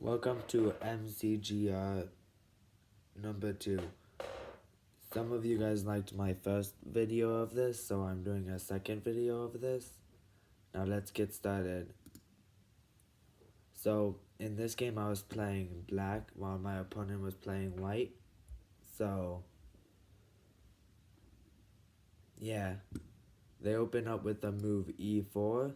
Welcome to MCGR number 2. Some of you guys liked my first video of this, so I'm doing a second video of this. Now let's get started. So, in this game I was playing black while my opponent was playing white. So, yeah. They open up with the move e4,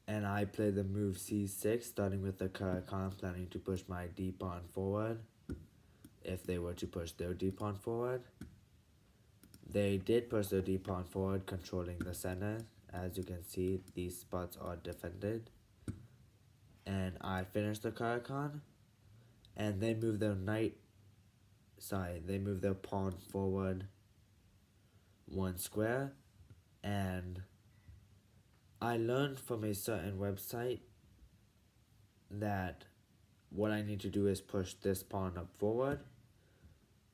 and I play the move c6, starting with the Karakan, planning to push my d-pawn forward, if they were to push their d-pawn forward. They did push their d-pawn forward, controlling the center. As you can see, these spots are defended. And I finished the Karakan, and they move their they move their pawn forward 1 square, and I learned from a certain website that what I need to do is push this pawn up forward.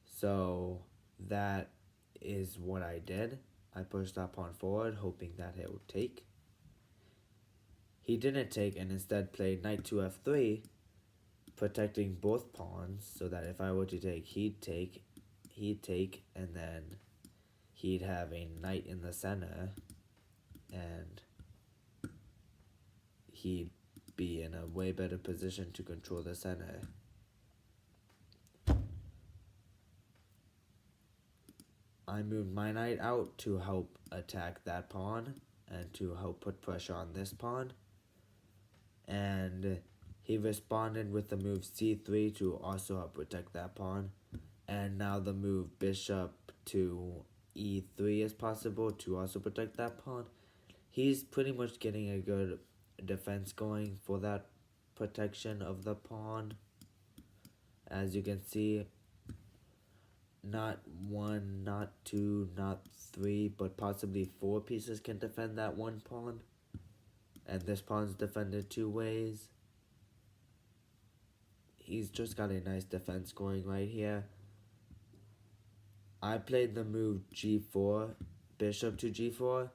So that is what I did. I pushed that pawn forward, hoping that it would take. He didn't take and instead played knight to f3, protecting both pawns so that if I were to take, he'd take, and then he'd have a knight in the center, and he'd be in a way better position to control the center. I moved my knight out to help attack that pawn and to help put pressure on this pawn. And he responded with the move c3 to also help protect that pawn. And now the move bishop to e3 is possible to also protect that pawn. He's pretty much getting a good defense going for that protection of the pawn. As you can see, not 1, not 2, not 3, but possibly 4 pieces can defend that one pawn. And this pawn's defended 2 ways. He's just got a nice defense going right here. I played the move g4, bishop to g4,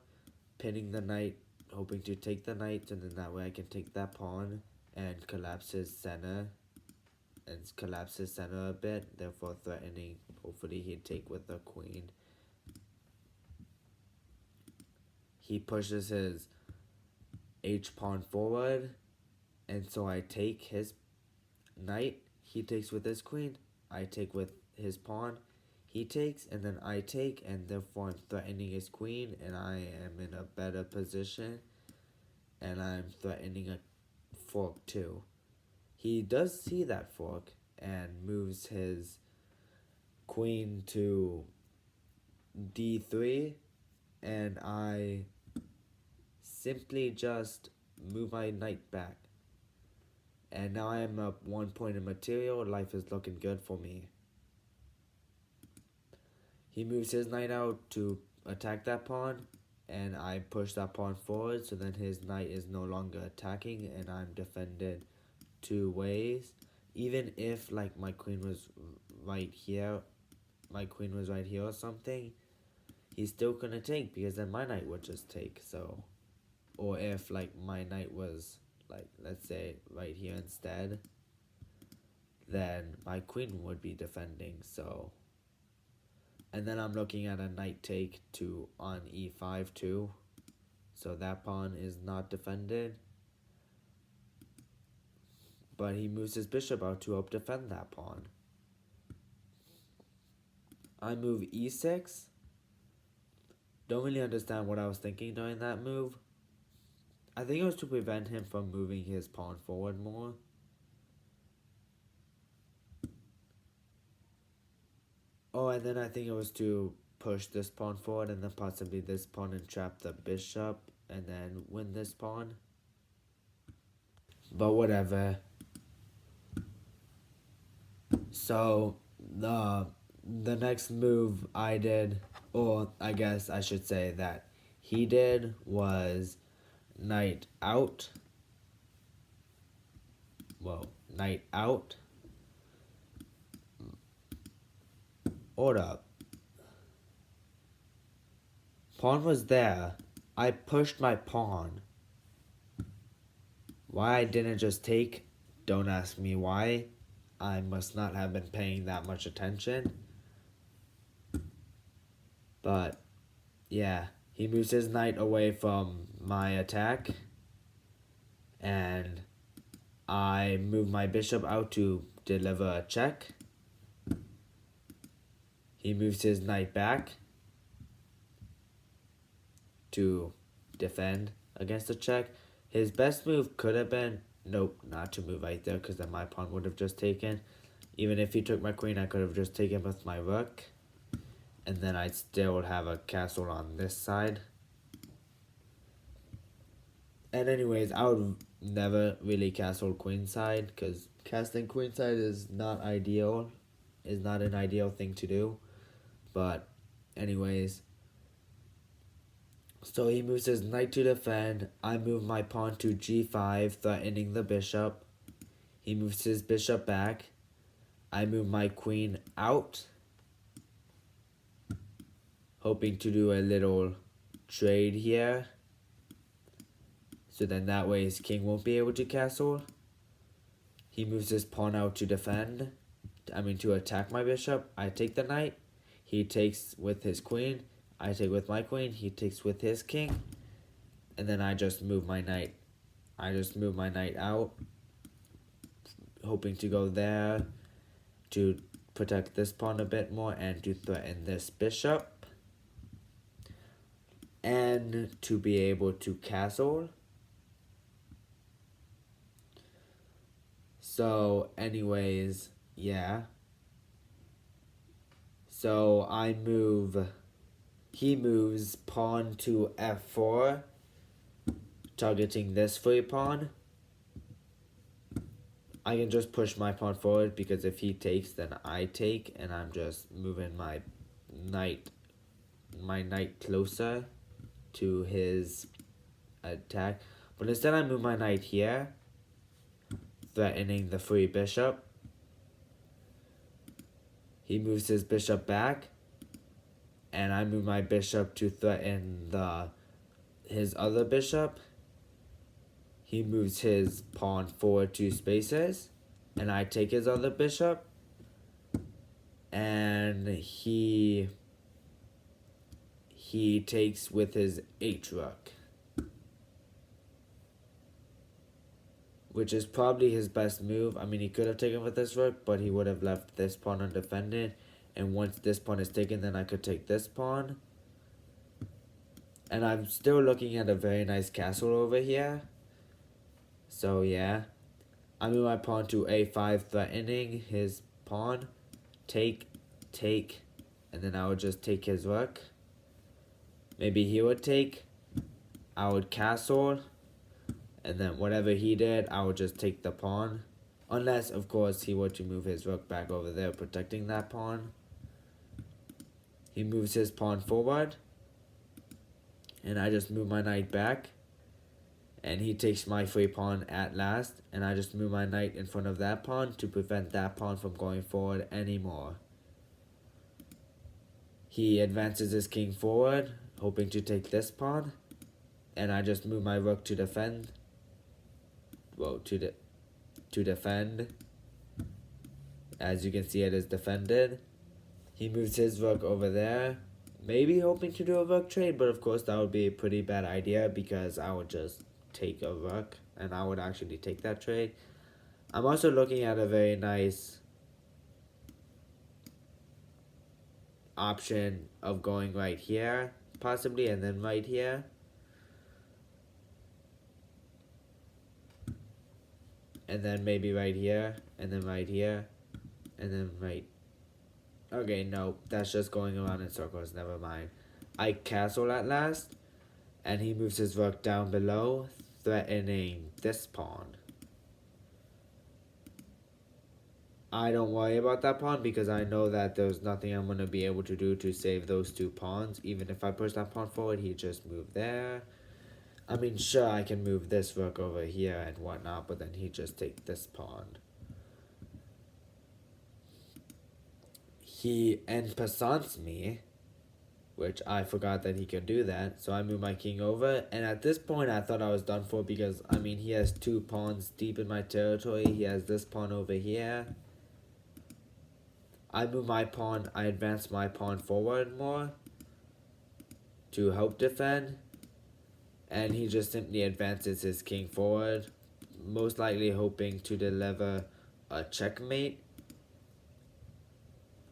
pinning the knight, hoping to take the knight, and then that way I can take that pawn and collapse his center. And collapse his center a bit, therefore threatening, hopefully he'd take with the queen. He pushes his h-pawn forward, and so I take his knight, he takes with his queen, I take with his pawn, he takes, and then I take, and therefore I'm threatening his queen, and I am in a better position, and I'm threatening a fork too. He does see that fork and moves his queen to d3, and I simply just move my knight back. And now I am up 1 point in material. Life is looking good for me. He moves his knight out to attack that pawn, and I push that pawn forward, so then his knight is no longer attacking, and I'm defended 2 ways. Even if like my queen was right here or something, he's still gonna take, because then my knight would just take. So, or if like my knight was like, let's say right here instead, then my queen would be defending. So, and then I'm looking at a knight take to on e5 too, so that pawn is not defended. But he moves his bishop out to help defend that pawn. I move e6. Don't really understand what I was thinking during that move. I think it was to prevent him from moving his pawn forward more. Oh, and then I think it was to push this pawn forward and then possibly this pawn and trap the bishop and then win this pawn. But whatever. So the next move I did, or I guess I should say that he did, was knight out. Well, knight out. Hold up. Pawn was there. I pushed my pawn. Why I didn't just take Don't ask me why. I must not have been paying that much attention. But yeah, he moves his knight away from my attack, and I move my bishop out to deliver a check. He moves his knight back to defend against the check. His best move could have been, nope, not to move right there, because then my pawn would have just taken. Even if he took my queen, I could have just taken with my rook, and then I'd still have a castle on this side. And anyways, I would never really castle queenside, because casting queenside is not ideal, is not an ideal thing to do. But anyways, so he moves his knight to defend. I move my pawn to g5, threatening the bishop. He moves his bishop back. I move my queen out, hoping to do a little trade here. So then that way his king won't be able to castle. He moves his pawn out to defend. To attack my bishop. I take the knight. He takes with his queen. I take with my queen. He takes with his king. And then I just move my knight. I just move my knight out, hoping to go there to protect this pawn a bit more and to threaten this bishop. And to be able to castle. So anyways, yeah. So he moves pawn to f4, targeting this free pawn. I can just push my pawn forward, because if he takes, then I take, and I'm just moving my knight closer to his attack. But instead I move my knight here, threatening the free bishop. He moves his bishop back, and I move my bishop to threaten his other bishop. He moves his pawn forward 2 spaces, and I take his other bishop, and he takes with his h rook, which is probably his best move. He could have taken with this rook, but he would have left this pawn undefended, and once this pawn is taken, then I could take this pawn. And I'm still looking at a very nice castle over here. So yeah, I move my pawn to a5, threatening his pawn. Take, and then I would just take his rook. Maybe he would take, I would castle, and then whatever he did, I would just take the pawn. Unless, of course, he were to move his rook back over there, protecting that pawn. He moves his pawn forward, and I just move my knight back. And he takes my free pawn at last, and I just move my knight in front of that pawn to prevent that pawn from going forward anymore. He advances his king forward, hoping to take this pawn, and I just move my rook to defend. Well, to defend. As you can see, it is defended. He moves his rook over there, maybe hoping to do a rook trade, but of course that would be a pretty bad idea, because I would just take a rook, and I would actually take that trade. I'm also looking at a very nice option of going right here, possibly, and then right here. And then maybe right here, and then right here, and then right. Okay, no, that's just going around in circles, never mind. I castle at last, and he moves his rook down below, threatening this pawn. I don't worry about that pawn, because I know that there's nothing I'm going to be able to do to save those 2 pawns. Even if I push that pawn forward, he just moved there. Sure, I can move this rook over here and whatnot, but then he just takes this pawn. He en passants me, which I forgot that he can do that. So I move my king over, and at this point I thought I was done for because, I mean, he has 2 pawns deep in my territory. He has this pawn over here. I move my pawn, I advance my pawn forward more to help defend, and he just simply advances his king forward, most likely hoping to deliver a checkmate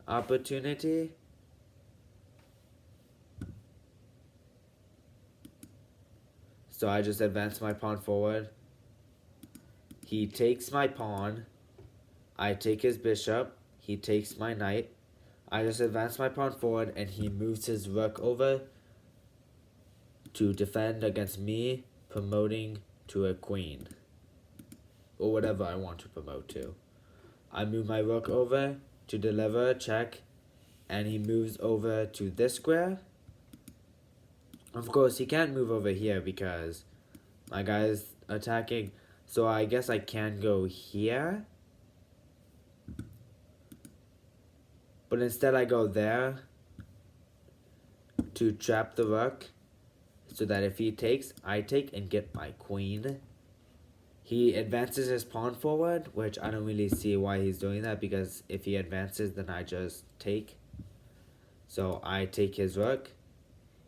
opportunity. So I just advance my pawn forward. He takes my pawn. I take his bishop. He takes my knight. I just advance my pawn forward, and he moves his rook over to defend against me, promoting to a queen, or whatever I want to promote to. I move my rook over to deliver a check, and he moves over to this square. Of course, he can't move over here because my guy is attacking, so I guess I can go here. But instead I go there to trap the rook, so that if he takes, I take and get my queen. He advances his pawn forward, which I don't really see why he's doing that, because if he advances, then I just take. So I take his rook.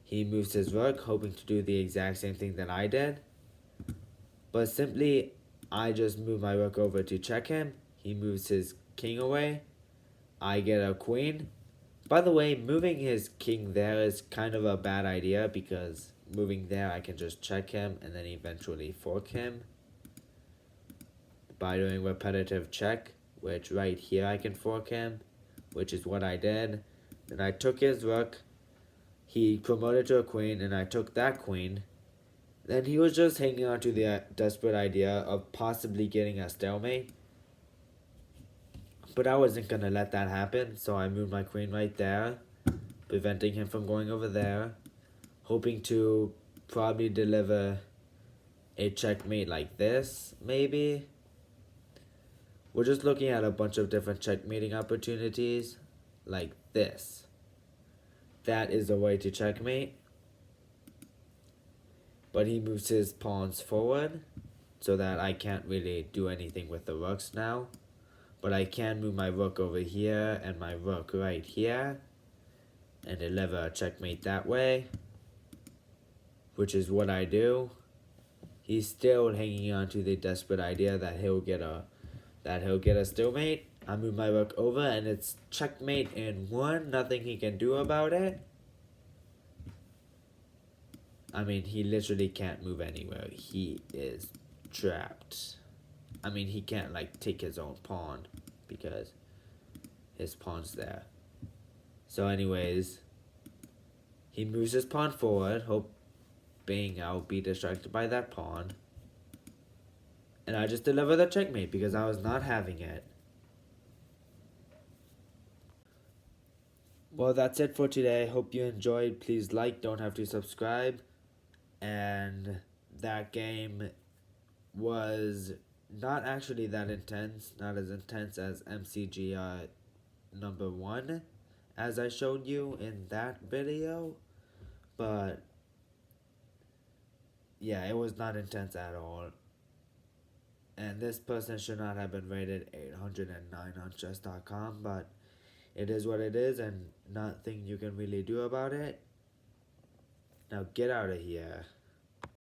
He moves his rook, hoping to do the exact same thing that I did. But simply, I just move my rook over to check him. He moves his king away. I get a queen. By the way, moving his king there is kind of a bad idea, because moving there I can just check him and then eventually fork him by doing repetitive check, which right here I can fork him, which is what I did. Then I took his rook. He promoted to a queen, and I took that queen. Then he was just hanging on to the desperate idea of possibly getting a stalemate. But I wasn't going to let that happen, so I moved my queen right there, preventing him from going over there, hoping to probably deliver a checkmate like this, maybe. We're just looking at a bunch of different checkmating opportunities, like this. That is a way to checkmate. But he moves his pawns forward, so that I can't really do anything with the rooks now. But I can move my rook over here and my rook right here, and deliver a checkmate that way, which is what I do. He's still hanging on to the desperate idea that he'll get a stalemate. I move my rook over, and it's checkmate in 1. Nothing he can do about it. I mean, he literally can't move anywhere. He is trapped. I mean, he can't, like, take his own pawn because his pawn's there. So anyways, he moves his pawn forward, hoping I'll be distracted by that pawn. And I just deliver the checkmate because I was not having it. Well, that's it for today. Hope you enjoyed. Please like, don't have to subscribe. And that game was not actually that intense, not as intense as MCGR number 1, as I showed you in that video, but yeah, it was not intense at all. And this person should not have been rated 809 on chess.com, but it is what it is, and nothing you can really do about it. Now get out of here.